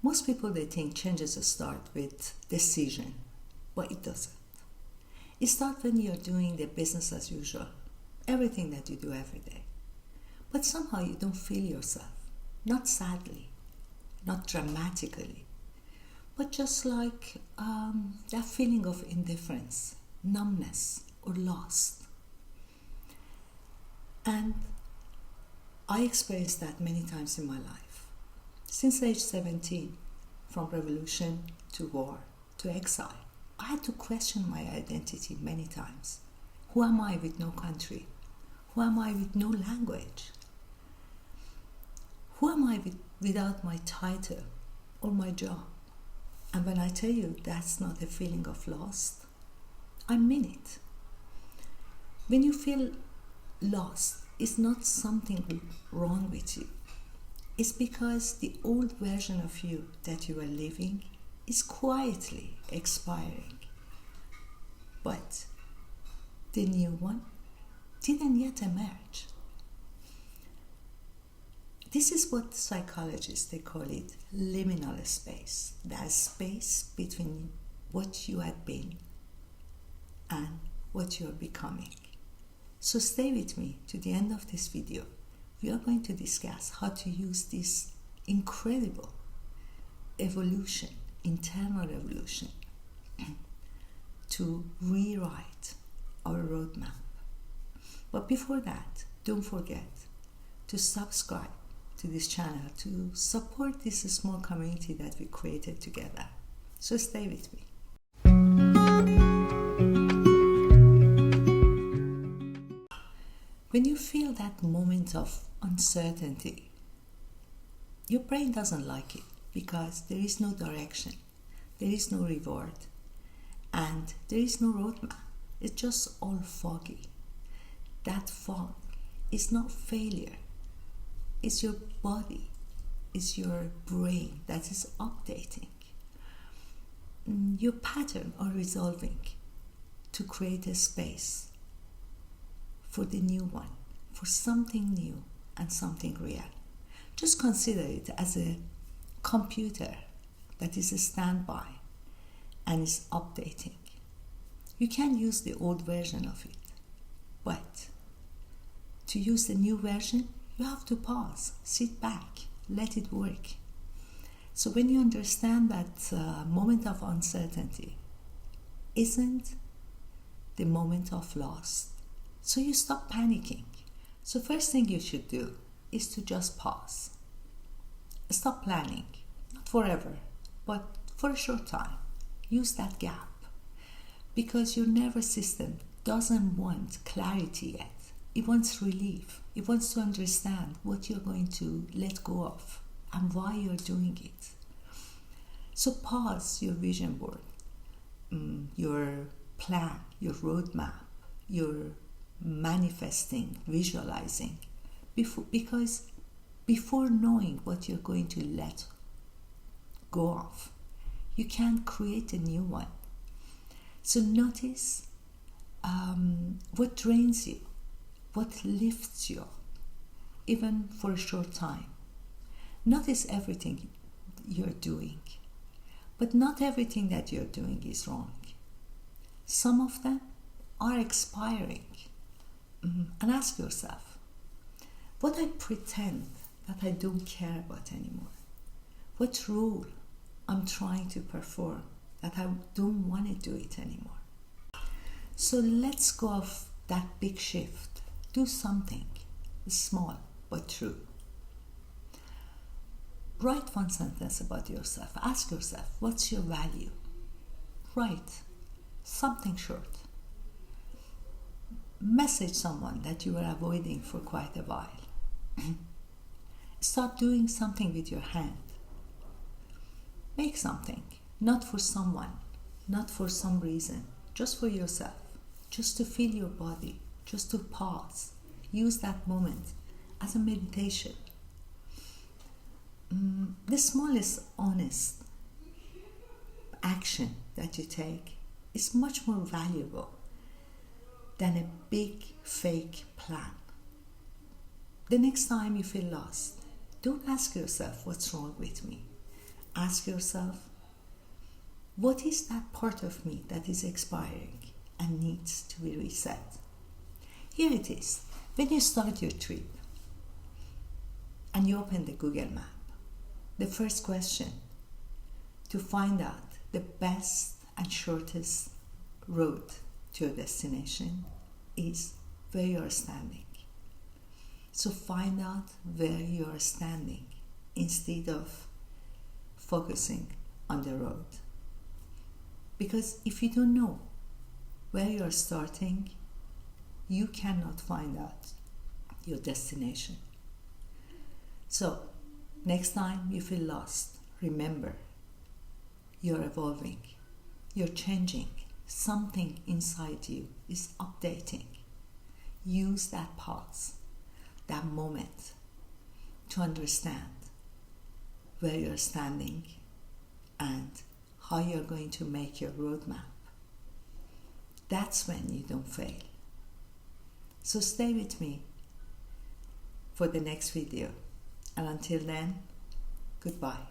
Most people, they think changes start with decision, but it doesn't. It starts when you're doing the business as usual, everything that you do every day. But somehow you don't feel yourself, not sadly, not dramatically, but just like that feeling of indifference, numbness, or lost. And I experienced that many times in my life. Since age 17, from revolution to war to exile, I had to question my identity many times. Who am I with no country? Who am I with no language? Who am I without my title or my job? And when I tell you that's not a feeling of lost, I mean it. When you feel lost, it's not something wrong with you. It's because the old version of you that you are living is quietly expiring. But the new one didn't yet emerge. This is what psychologists, they call it liminal space. That space between what you had been and what you are becoming. So stay with me to the end of this video. We are going to discuss how to use this incredible evolution, internal evolution, to rewrite our roadmap. But before that, don't forget to subscribe to this channel to support this small community that we created together. So stay with me. When you feel that moment of uncertainty, your brain doesn't like it because there is no direction, there is no reward, and there is no roadmap. It's just all foggy. That fog is not failure. It's your body, it's your brain that is updating. Your patterns are resolving to create a space for the new one, for something new and something real. Just consider it as a computer that is a standby and is updating. You can use the old version of it, but to use the new version, you have to pause, sit back, let it work. So when you understand that moment of uncertainty isn't the moment of loss, so you stop panicking. So first thing you should do is to just pause. Stop planning, not forever, but for a short time. Use that gap, because your nervous system doesn't want clarity yet. It wants relief. It wants to understand what you're going to let go of and why you're doing it. So pause your vision board, your plan, your roadmap, your manifesting, visualizing, because before knowing what you're going to let go of, you can't create a new one. So notice what drains you, what lifts you up, even for a short time. Notice everything you're doing, but not everything that you're doing is wrong. Some of them are expiring. And ask yourself, what I pretend that I don't care about anymore? What role I'm trying to perform that I don't want to do it anymore? So let's go off that big shift. Do something small but true. Write one sentence about yourself. Ask yourself, what's your value? Write something short. Message someone that you were avoiding for quite a while. Start doing something with your hand. Make something, not for someone, not for some reason, just for yourself, just to feel your body, just to pause. Use that moment as a meditation. The smallest honest action that you take is much more valuable than a big fake plan. The next time you feel lost, don't ask yourself what's wrong with me. Ask yourself, what is that part of me that is expiring and needs to be reset? Here it is. When you start your trip and you open the Google map, the first question to find out the best and shortest road to your destination is where you are standing. So find out where you are standing instead of focusing on the road. Because if you don't know where you are starting, you cannot find out your destination. So, next time you feel lost, remember, you're evolving, you're changing, something inside you is updating. Use that pause, that moment, to understand where you're standing and how you're going to make your roadmap. That's when you don't fail. So stay with me for the next video. And until then, goodbye.